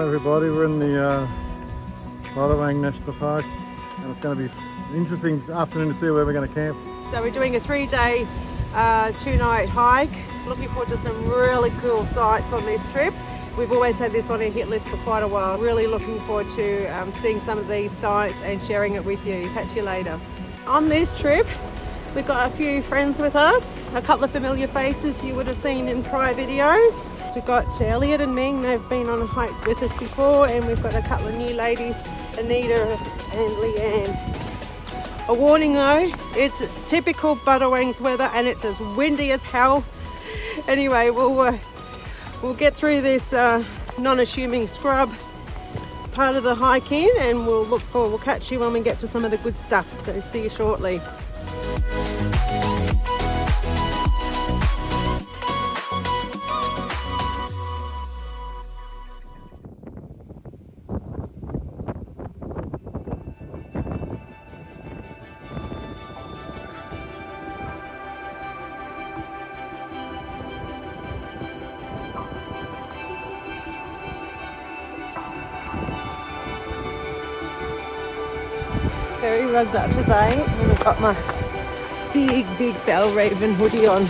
Hello everybody, we're in the Botawang National Park and it's going to be an interesting afternoon to see where we're going to camp. So we're doing a 3-day, 2-night hike. Looking forward to some really cool sights on this trip. We've always had this on our hit list for quite a while. Really looking forward to seeing some of these sights and sharing it with you. Catch you later. On this trip, we've got a few friends with us, a couple of familiar faces you would have seen in prior videos. We've got Elliot and Ming, they've been on a hike with us before, and we've got a couple of new ladies, Anita and Leanne. A warning though, it's typical Botawang's weather and it's as windy as hell. Anyway, we'll get through this non-assuming scrub part of the hike in, and we'll catch you when we get to some of the good stuff. So see you shortly. Very rugged up today, and I've got my big Balraven hoodie on.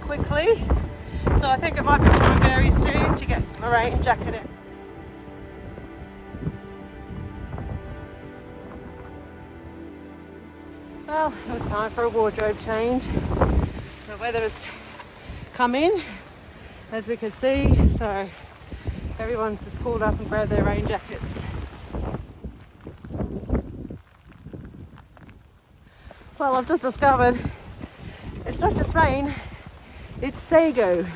Quickly, so I think it might be time very soon to get my rain jacket out. Well, it was time for a wardrobe change. The weather has come in, as we can see, so everyone's just pulled up and grabbed their rain jackets. Well, I've just discovered it's not just rain, it's sago,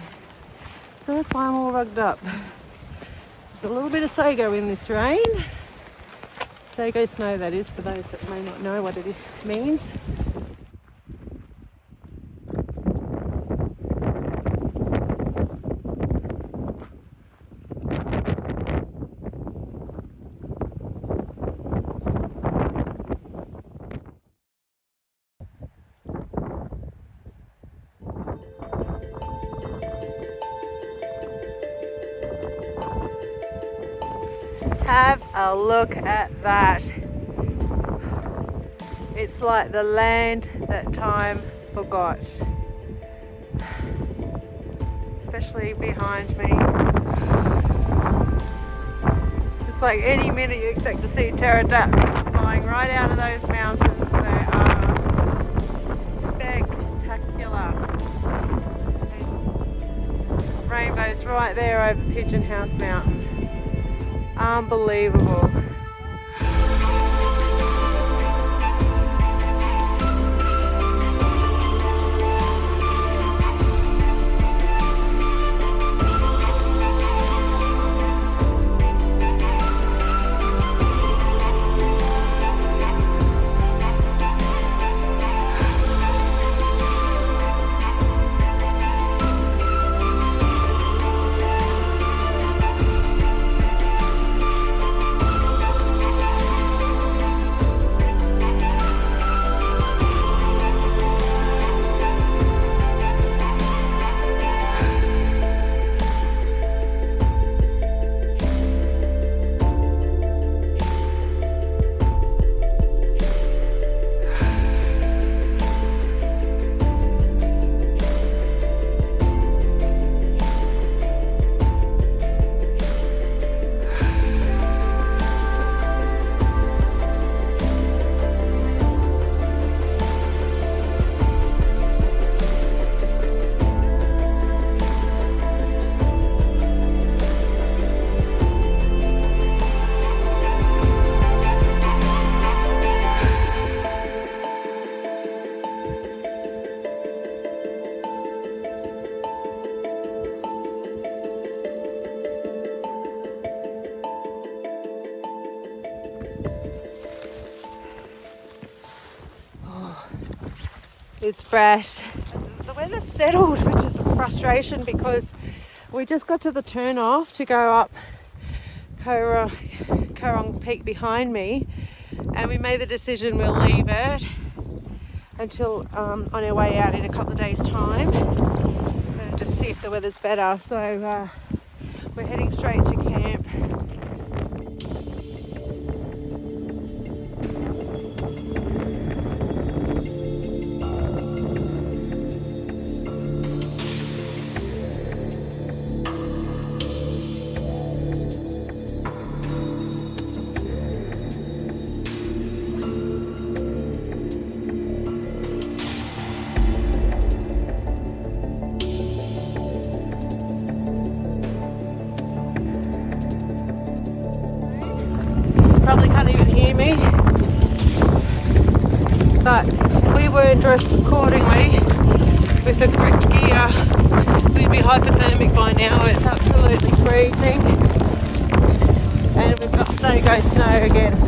so that's why I'm all rugged up. There's a little bit of sago in this rain. Sago snow, that is, for those that may not know what it means. Have a look at that. It's like the land that time forgot. Especially behind me. It's like any minute you expect to see pterodactyls flying right out of those mountains. They are spectacular. And rainbows right there over Pigeon House Mountain. Unbelievable. It's fresh. The weather's settled, which is a frustration because we just got to the turn off to go up Korong Peak behind me, and we made the decision we'll leave it until on our way out in a couple of days' time and just see if the weather's better. So we're heading straight to camp. Probably can't even hear me, but if we weren't dressed accordingly with the correct gear, we'd be hypothermic by now. It's absolutely freezing, and we've got Sago snow again.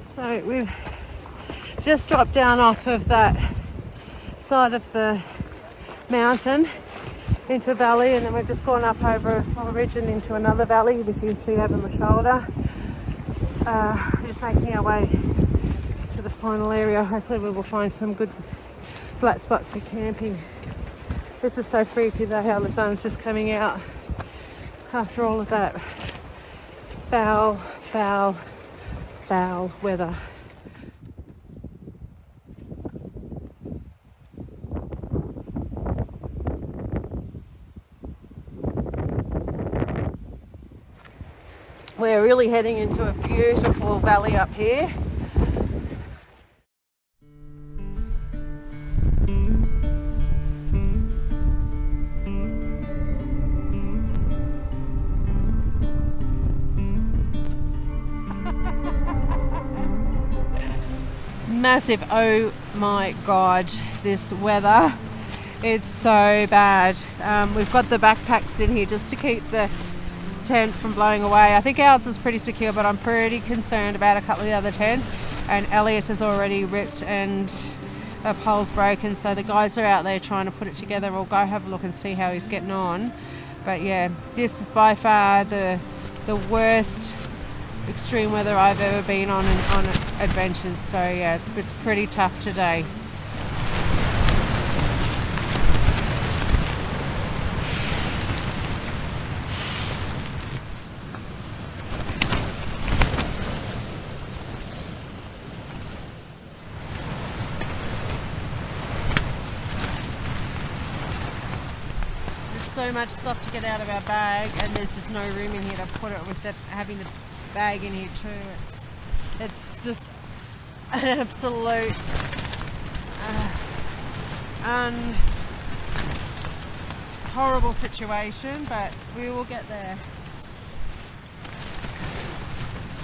So we've just dropped down off of that side of the mountain into a valley, and then we've just gone up over a small ridge and into another valley, which you can see over my shoulder. Just making our way to the final area. Hopefully we will find some good flat spots for camping. This is so freaky though, how the sun's just coming out after all of that foul weather. We're really heading into a beautiful valley up here. Massive, oh my god, this weather, it's so bad. We've got the backpacks in here just to keep the tent from blowing away. I think ours is pretty secure, but I'm pretty concerned about a couple of the other tents, and Elias has already ripped and a pole's broken, so the guys are out there trying to put it together. We'll go have a look and see how he's getting on. But yeah, this is by far the worst extreme weather I've ever been on adventures, so yeah, it's pretty tough today. So much stuff to get out of our bag, and there's just no room in here to put it with having the bag in here too. It's just an absolute horrible situation, but we will get there.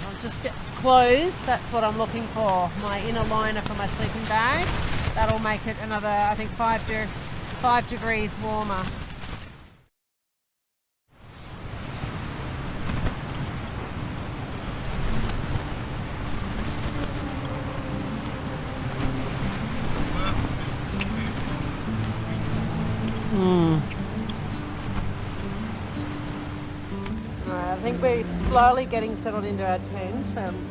I'll just get clothes. That's what I'm looking for. My inner liner for my sleeping bag. That'll make it another, I think, 5 degrees warmer. we're slowly getting settled into our tent.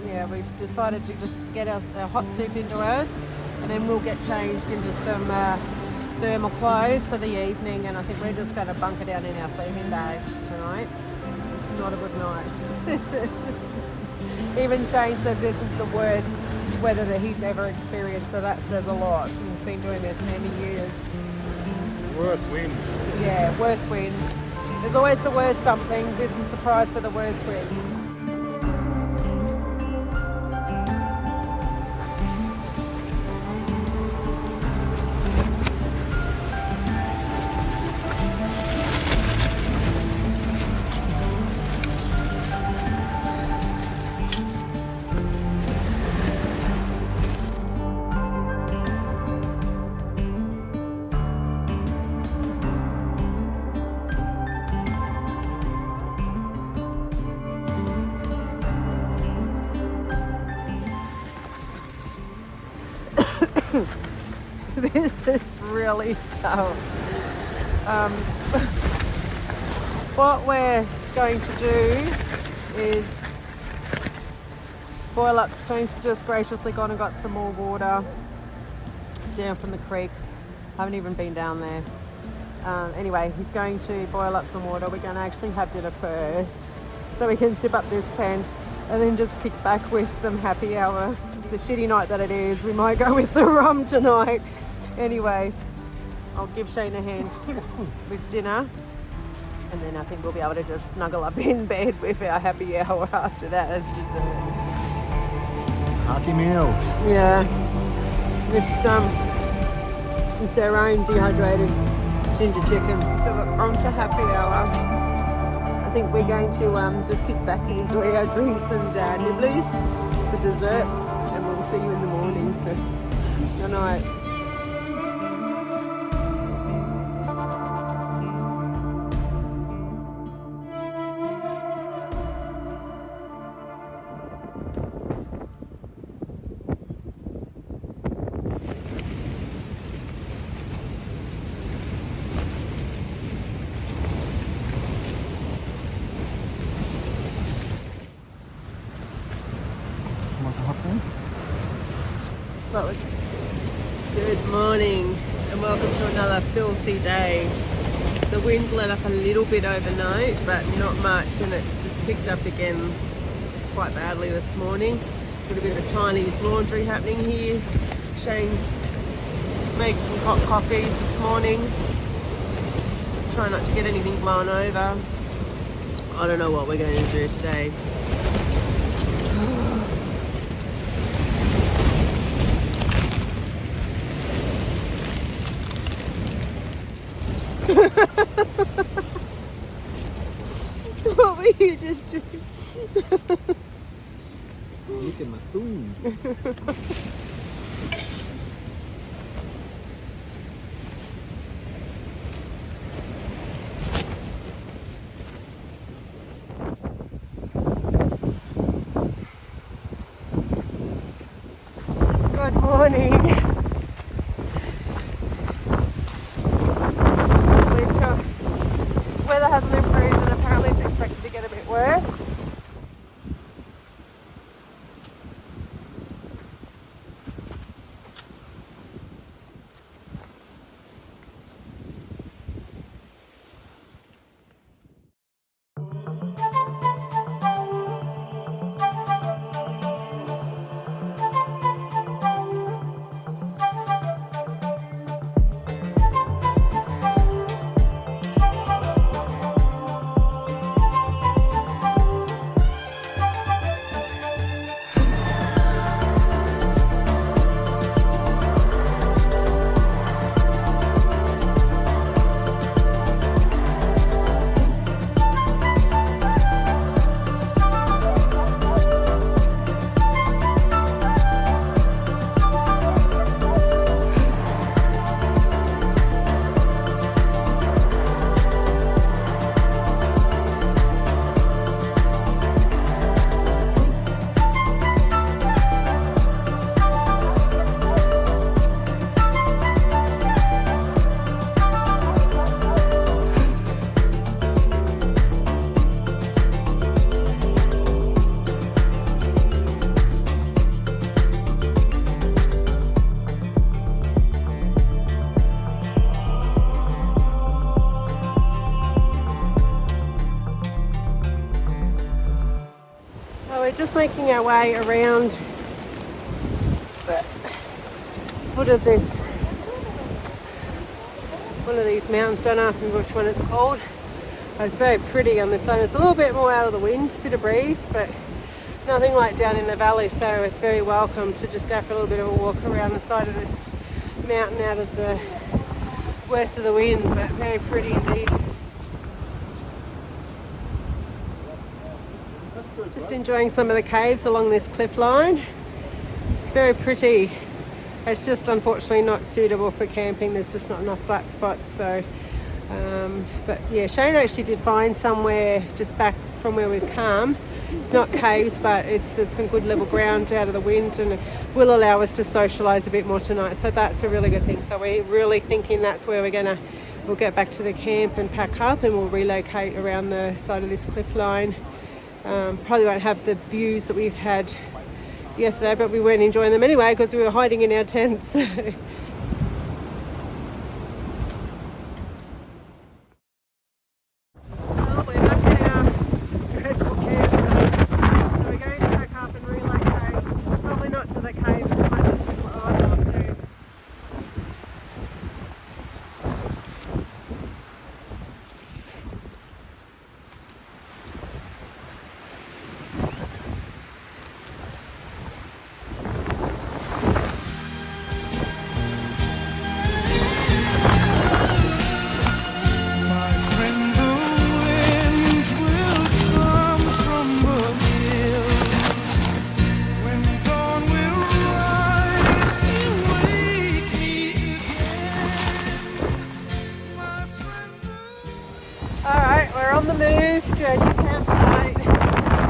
Yeah, we've decided to just get our hot soup into us, and then we'll get changed into some thermal clothes for the evening, and I think we're just going to bunker down in our sleeping bags tonight. Not a good night. Even Shane said this is the worst weather that he's ever experienced, so that says a lot. He's been doing this many years. Worst wind. Yeah, worst wind. There's always the worst something. This is the prize for the worst wind. This is really tough. What we're going to do is boil up. Shane's just graciously gone and got some more water down from the creek. Haven't even been down there. Anyway, he's going to boil up some water. We're going to actually have dinner first so we can zip up this tent and then just kick back with some happy hour. The shitty night that it is, we might go with the rum tonight. Anyway, I'll give Shane a hand with dinner, and then I think we'll be able to just snuggle up in bed with our happy hour after that as dessert. Hearty meal. Yeah, it's our own dehydrated ginger chicken. So we're on to happy hour. I think we're going to just kick back and enjoy our drinks and nibblies for dessert, and we'll see you in the morning. Good night. Good morning and welcome to another filthy day. The wind let up a little bit overnight, but not much, and it's just picked up again quite badly this morning. Got a bit of Chinese laundry happening here. Shane's making hot coffees this morning. Try not to get anything blown over. I don't know what we're going to do today. What were you just doing? Look at my spoon. Good morning. Weather hasn't improved and apparently it's expected to get a bit worse. just making our way around the foot of this, one of these mountains. Don't ask me which one it's called. It's very pretty on this side. It's a little bit more out of the wind, a bit of breeze, but nothing like down in the valley, so it's very welcome to just go for a little bit of a walk around the side of this mountain out of the west of the wind, but very pretty indeed. Just enjoying some of the caves along this cliff line. It's very pretty. It's just unfortunately not suitable for camping. There's just not enough flat spots. So, but yeah, Shane actually did find somewhere just back from where we've come. It's not caves, but there's some good level ground out of the wind, and it will allow us to socialise a bit more tonight. So that's a really good thing. So we're really thinking that's where we'll get back to the camp and pack up, and we'll relocate around the side of this cliff line. Probably won't have the views that we've had yesterday, but we weren't enjoying them anyway because we were hiding in our tents. Well, we're back in our dreadful campsite, so we're going to pack up and relocate. Probably not to the cave as much as I'd love to. Alright, we're on the move to our new campsite.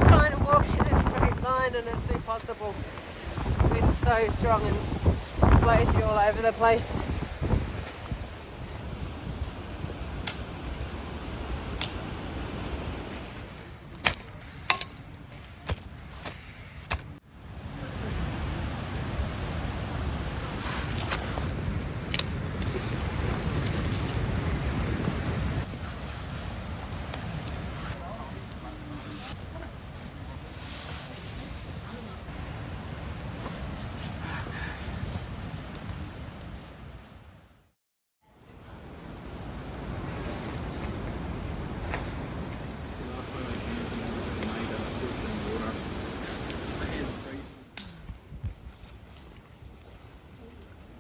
Trying to walk in a straight line and it's impossible. The wind's so strong and blows you all over the place.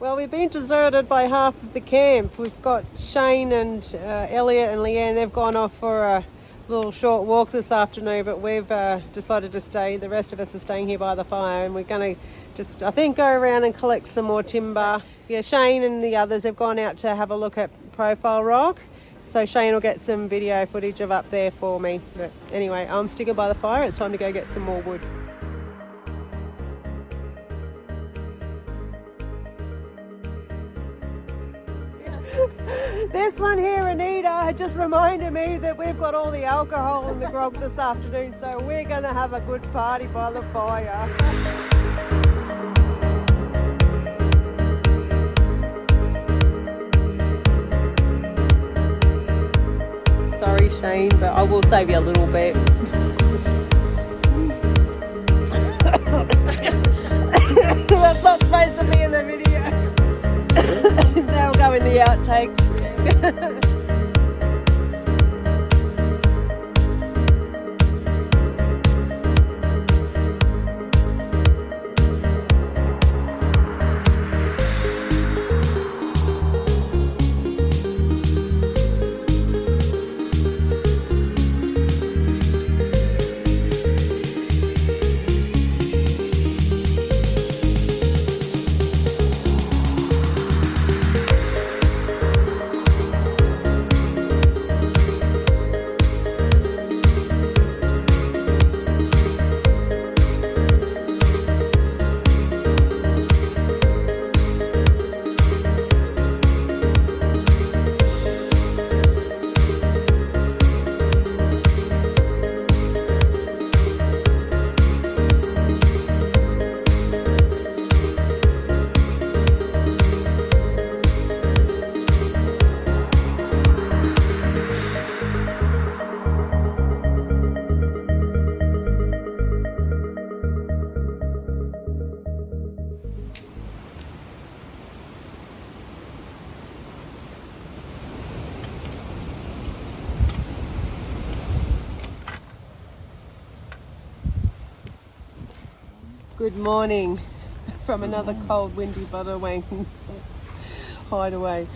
Well, we've been deserted by half of the camp. We've got Shane and Elliot and Leanne. They've gone off for a little short walk this afternoon, but we've decided to stay. The rest of us are staying here by the fire, and we're going to just, I think, go around and collect some more timber. Yeah, Shane and the others have gone out to have a look at Profile Rock. So Shane will get some video footage of up there for me. But anyway, I'm sticking by the fire. It's time to go get some more wood. This one here, Anita, had just reminded me that we've got all the alcohol in the grog this afternoon, so we're going to have a good party by the fire. Sorry, Shane, but I will save you a little bit. That's not supposed to be in the video. They'll go in the outtakes. Good morning from another cold, windy Buttawang hideaway.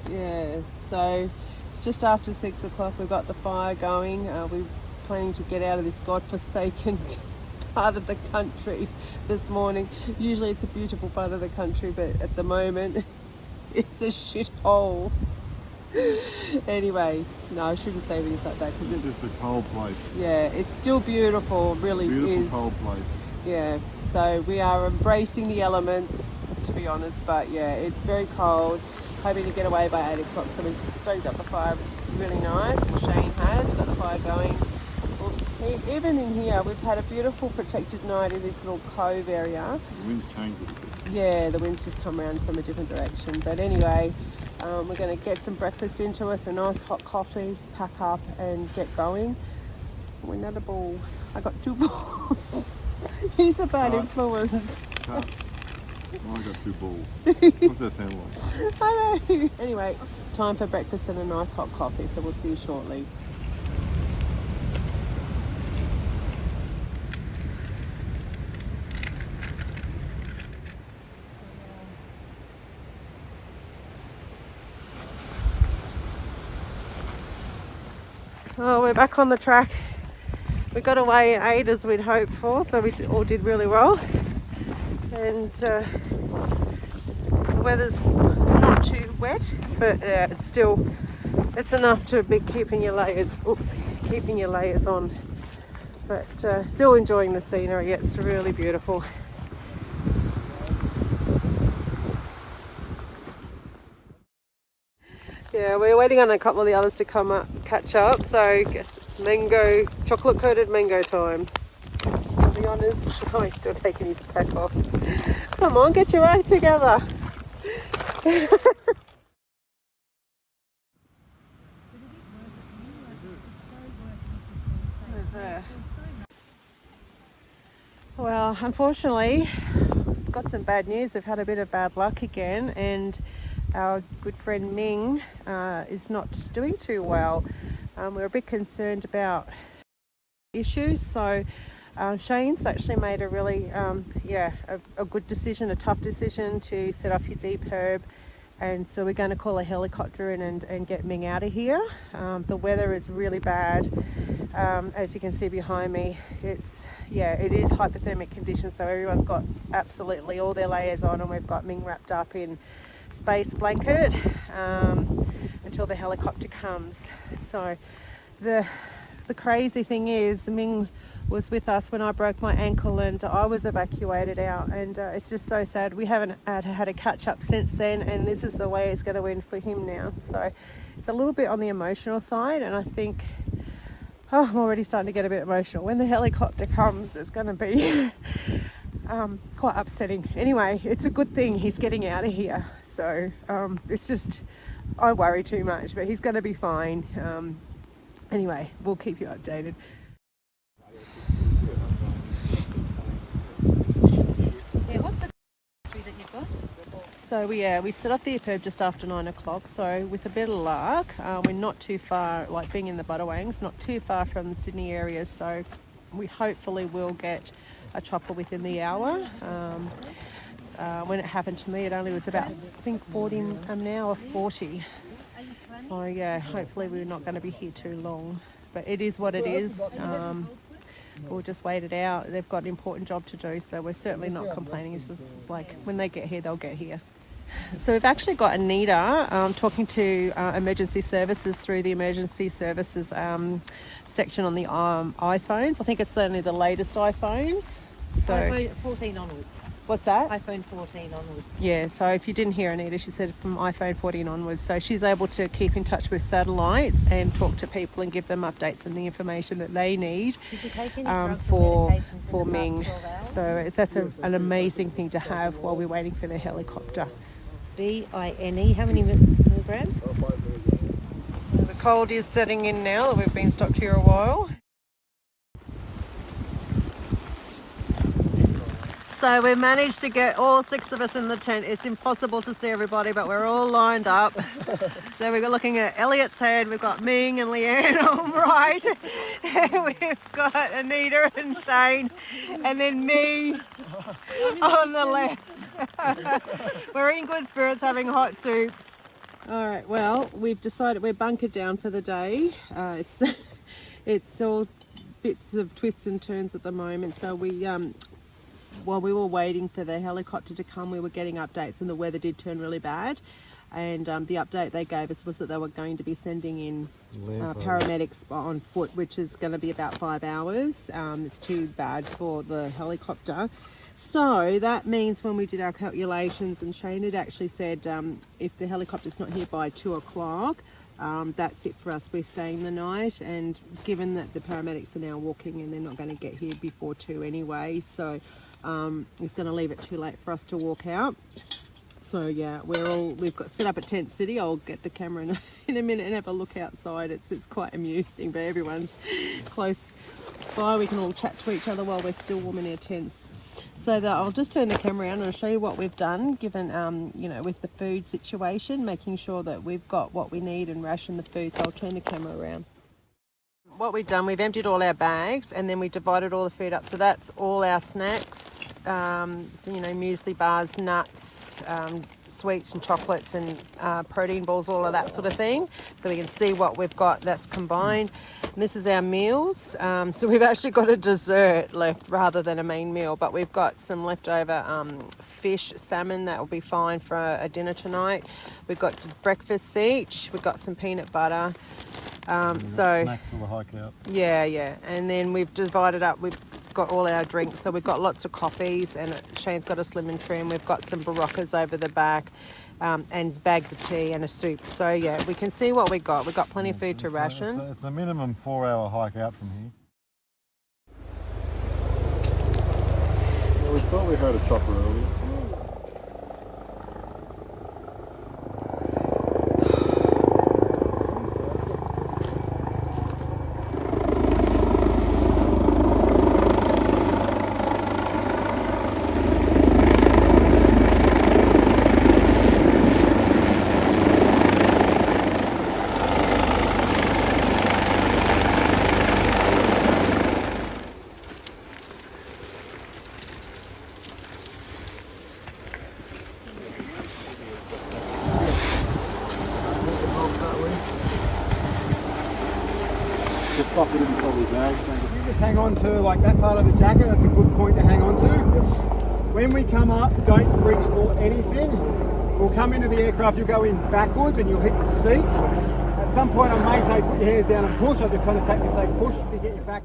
Yeah, so it's just after 6 o'clock. We've got the fire going. We're planning to get out of this godforsaken part of the country this morning. Usually it's a beautiful part of the country, but at the moment it's a shithole. Anyways, no, I shouldn't say things like that because It's just a cold place. yeah, it's still beautiful, really Beautiful is. cold place. Yeah, so we are embracing the elements, to be honest, but yeah, it's very cold. Hoping to get away by 8 o'clock, so we've stoked up the fire really nice. Well, Shane has got the fire going. Oops. Even in here, we've had a beautiful protected night in this little cove area. The wind's changed a bit. Yeah, the wind's just come around from a different direction. But anyway, we're going to get some breakfast into us, a nice hot coffee, pack up and get going. We're not a ball. I got 2 balls. He's a bad influence. Cut. Oh, I got 2 balls. What's that sound like? I know. Anyway, time for breakfast and a nice hot coffee, so we'll see you shortly. Oh, we're back on the track. We got away 8 as we'd hoped for, so we all did really well. And the weather's not too wet, but it's enough to be keeping your layers on. But still enjoying the scenery. It's really beautiful. Yeah, we're waiting on a couple of the others to come up, catch up. So I guess it's chocolate coated mango time. To be honest, oh, he's still taking his pack off. Come on, get your act together. Well, unfortunately, got some bad news. We've had a bit of bad luck again, and our good friend Ming is not doing too well. We're a bit concerned about issues, so Shane's actually made a really a good decision, a tough decision to set off his EPIRB, and so we're going to call a helicopter in and get Ming out of here. The weather is really bad. As you can see behind me, it is hypothermic conditions, so everyone's got absolutely all their layers on, and we've got Ming wrapped up in space blanket until the helicopter comes. So the crazy thing is, Ming was with us when I broke my ankle and I was evacuated out, and it's just so sad. We haven't had a catch up since then, and this is the way it's going to end for him now. So it's a little bit on the emotional side, and I think I'm already starting to get a bit emotional. When the helicopter comes, it's going to be quite upsetting. Anyway, it's a good thing he's getting out of here. So it's just, I worry too much, but he's going to be fine. Anyway, we'll keep you updated. Yeah, what's the that you've got? So we set off the EPIRB just after 9 o'clock. So with a bit of luck, we're not too far, like being in the Buttawangs, not too far from the Sydney area. So we hopefully will get a chopper within the hour. When it happened to me, it only was about, I think, 40 an hour, 40. So yeah, hopefully we're not going to be here too long. But it is what it is. We'll just wait it out. They've got an important job to do, so we're certainly not complaining. It's just like when they get here, they'll get here. So we've actually got Anita talking to emergency services through the emergency services section on the iPhones. I think it's only the latest iPhones. So iPhone 14 onwards. What's that? iPhone 14 onwards. Yeah, so if you didn't hear Anita, she said from iPhone 14 onwards. So she's able to keep in touch with satellites and talk to people and give them updates and the information that they need Did you take any drugs for or medications in the Ming. past 12 hours? So that's an amazing thing to have while we're waiting for the helicopter. BINE, how many milligrams? The cold is setting in now that we've been stopped here a while. So we managed to get all 6 of us in the tent. It's impossible to see everybody, but we're all lined up. So we're looking at Elliot's head. We've got Ming and Leanne on right. We've got Anita and Shane, and then me on the left. We're in good spirits, having hot soups. All right. Well, we've decided we're bunkered down for the day. It's all bits of twists and turns at the moment. So while we were waiting for the helicopter to come, we were getting updates, and the weather did turn really bad. And the update they gave us was that they were going to be sending in paramedics on foot, which is going to be about 5 hours. It's too bad for the helicopter. So that means when we did our calculations, and Shane had actually said if the helicopter's not here by 2 o'clock, that's it for us. We're staying the night, and given that the paramedics are now walking and they're not going to get here before 2 anyway, so it's going to leave it too late for us to walk out. So yeah, we've got set up at Tent City. I'll get the camera in a minute and have a look outside. It's quite amusing, but everyone's close by. We can all chat to each other while we're still warm in our tents. So I'll just turn the camera around and I'll show you what we've done, given with the food situation, making sure that we've got what we need and ration the food. So I'll turn the camera around. What we've done, we've emptied all our bags and then we divided all the food up. So that's all our snacks, muesli bars, nuts, sweets and chocolates and protein balls, all of that sort of thing. So we can see what we've got that's combined. And this is our meals. So we've actually got a dessert left rather than a main meal, but we've got some leftover fish, salmon, that will be fine for a dinner tonight. We've got breakfast each. We've got some peanut butter. Snacks for the hike out. Yeah. And then we've divided up, we've got all our drinks. So we've got lots of coffees, and Shane's got a Slim and Trim. We've got some Baroccas over the back, and bags of tea and a soup. So yeah, we can see what we got. We've got plenty of food to ration. It's a minimum 4-hour hike out from here. Well, we thought we heard a chopper earlier. You just hang on to like that part of the jacket, that's a good point to hang on to. When we come up, don't reach for anything. We'll come into the aircraft, you'll go in backwards and you'll hit the seat. At some point I may say put your hands down and push. I just kind of take you say push to get you back.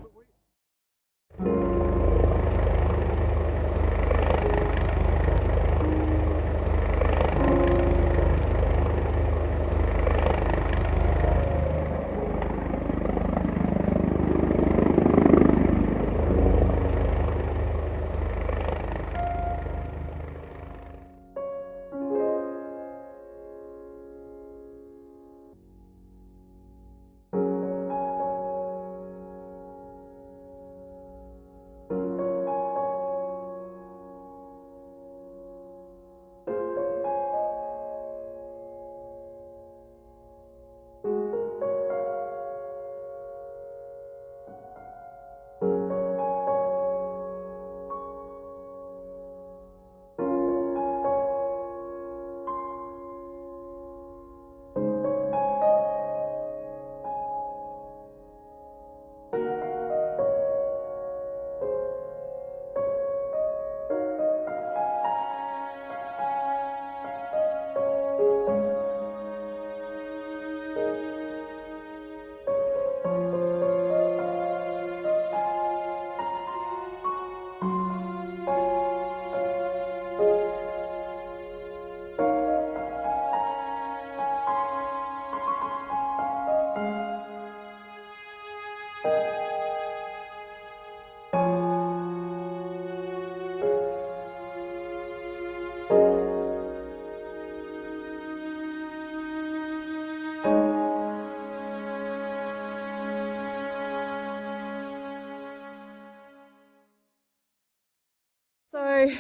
So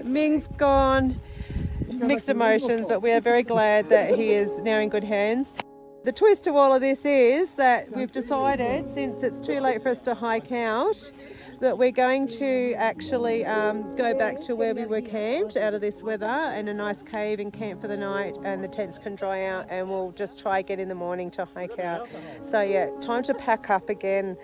Ming's gone. Mixed emotions, but we are very glad that he is now in good hands. The twist to all of this is that we've decided, since it's too late for us to hike out, that we're going to actually go back to where we were camped out of this weather in a nice cave and camp for the night, and the tents can dry out, and we'll just try again in the morning to hike out. So yeah, time to pack up again.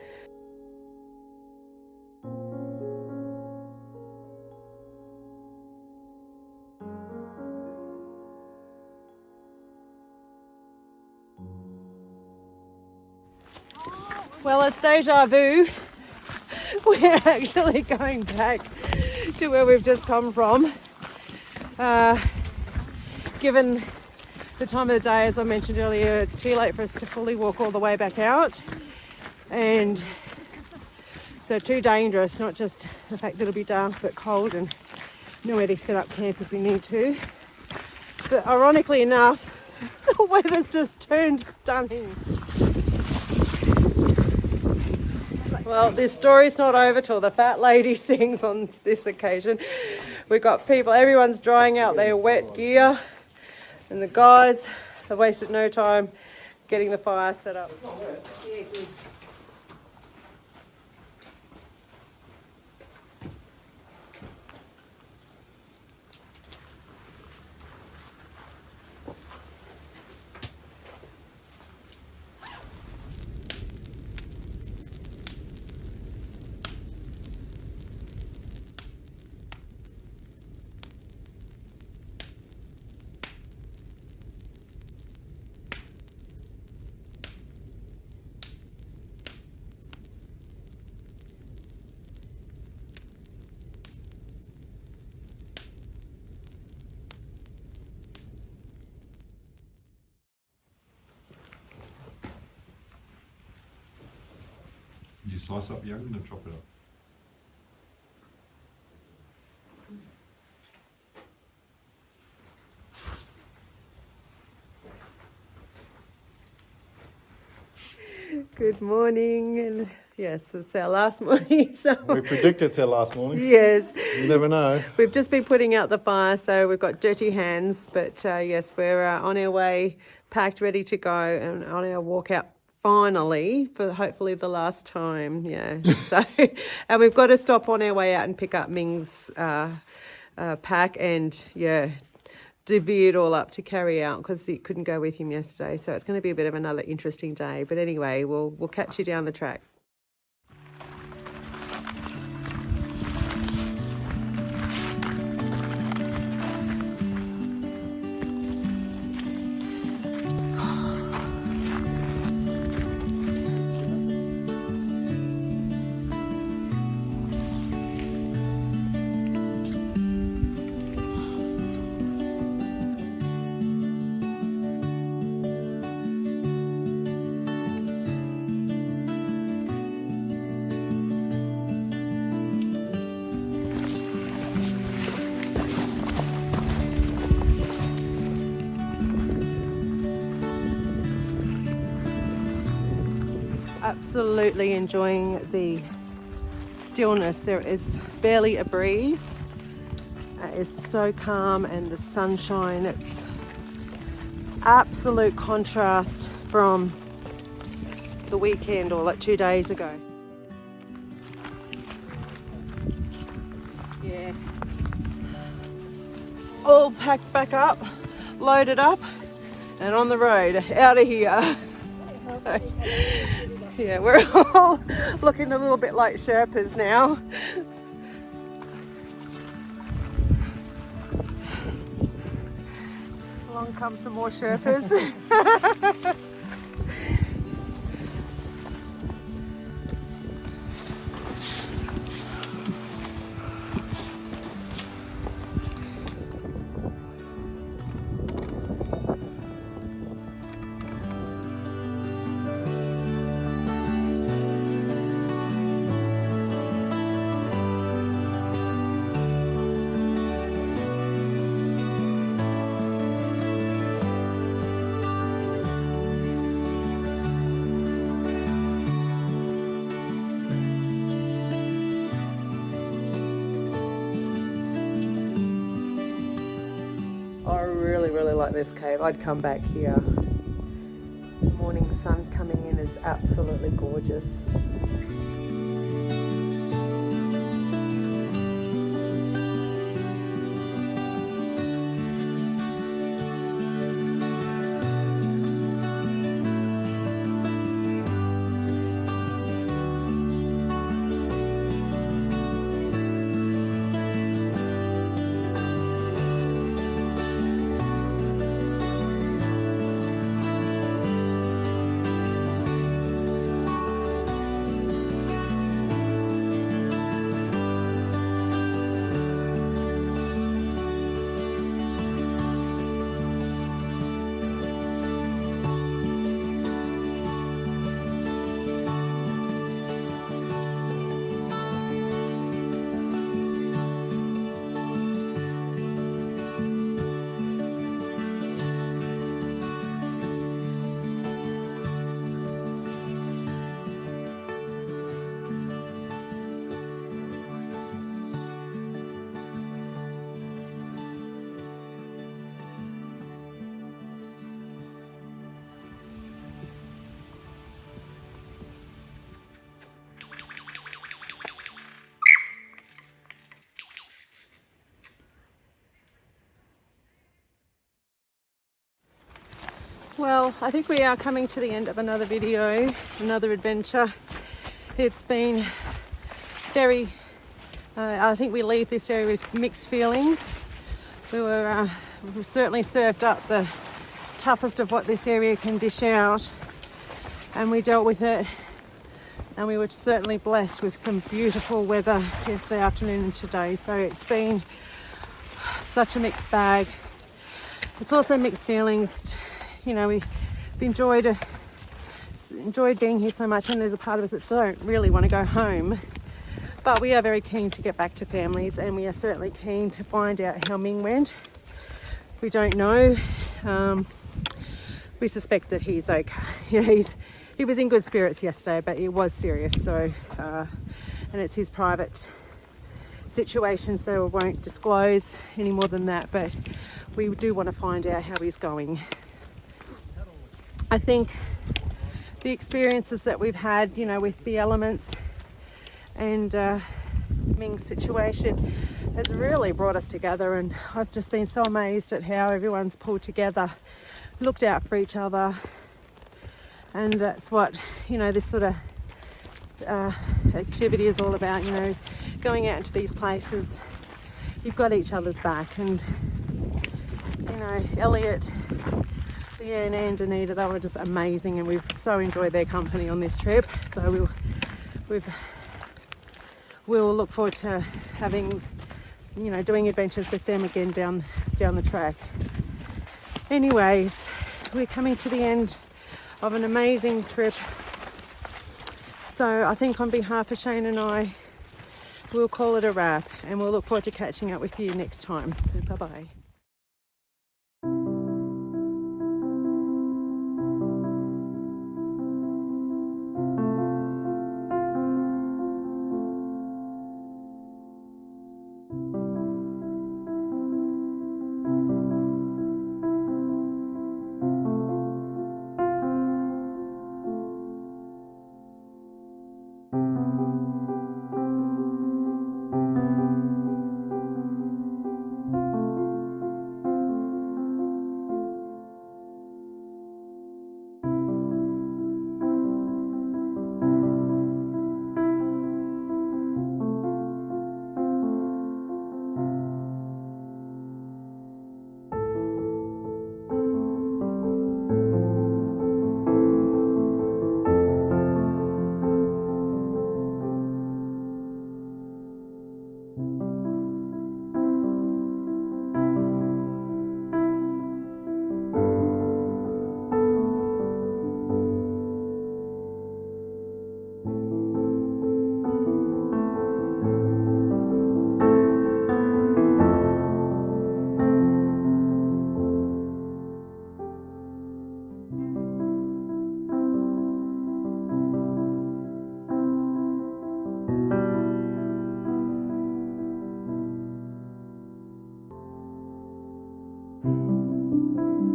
Well, it's deja vu. We're actually going back to where we've just come from. Given the time of the day, as I mentioned earlier, it's too late for us to fully walk all the way back out. And so too dangerous, not just the fact that it'll be dark but cold and nowhere to set up camp if we need to. But ironically enough, the weather's just turned stunning. Well, this story's not over till the fat lady sings on this occasion. We've got people, everyone's drying out their wet gear, and the guys have wasted no time getting the fire set up. You slice up yogurt and chop it up. Good morning, and yes, it's our last morning. So We predict it's our last morning. yes, You never know. we've just been putting out the fire, so we've got dirty hands. But yes, we're on our way, packed, ready to go, and on our walk out finally for hopefully the last time. Yeah. So, and we've got to stop on our way out and pick up Ming's pack, and yeah, divvy it all up to carry out because he couldn't go with him yesterday. So it's going to be a bit of another interesting day. But anyway, we'll catch you down the track. Absolutely enjoying the stillness. There is barely a breeze. It's so calm, and the sunshine, it's absolute contrast from the weekend or like 2 days ago. Yeah. All packed back up, loaded up, and on the road, out of here. Yeah, we're all looking a little bit like Sherpas now. Along come some more Sherpas. like this cave. I'd come back here. The morning sun coming in is absolutely gorgeous. Well, I think we are coming to the end of another video, another adventure. It's been very, I think we leave this area with mixed feelings. We were certainly served up the toughest of what this area can dish out, and we dealt with it, and we were certainly blessed with some beautiful weather yesterday afternoon and today. So it's been such a mixed bag. It's also mixed feelings. You know, we've enjoyed being here so much, and there's a part of us that don't really want to go home. But we are very keen to get back to families, and we are certainly keen to find out how Ming went. We don't know. We suspect that he's okay. You know, he was in good spirits yesterday, but it was serious. So, and it's his private situation, so I won't disclose any more than that. But we do want to find out how he's going. I think the experiences that we've had, you know, with the elements and Ming's situation has really brought us together, and I've just been so amazed at how everyone's pulled together, looked out for each other, and that's what, you know, this sort of activity is all about. You know, going out into these places, you've got each other's back, and you know, Elliot, Leanne and Anita, they were just amazing, and we've so enjoyed their company on this trip. So we'll look forward to having, you know, doing adventures with them again down the track. Anyways, we're coming to the end of an amazing trip. So I think on behalf of Shane and I, we'll call it a wrap, and we'll look forward to catching up with you next time. Bye bye.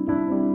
Bye.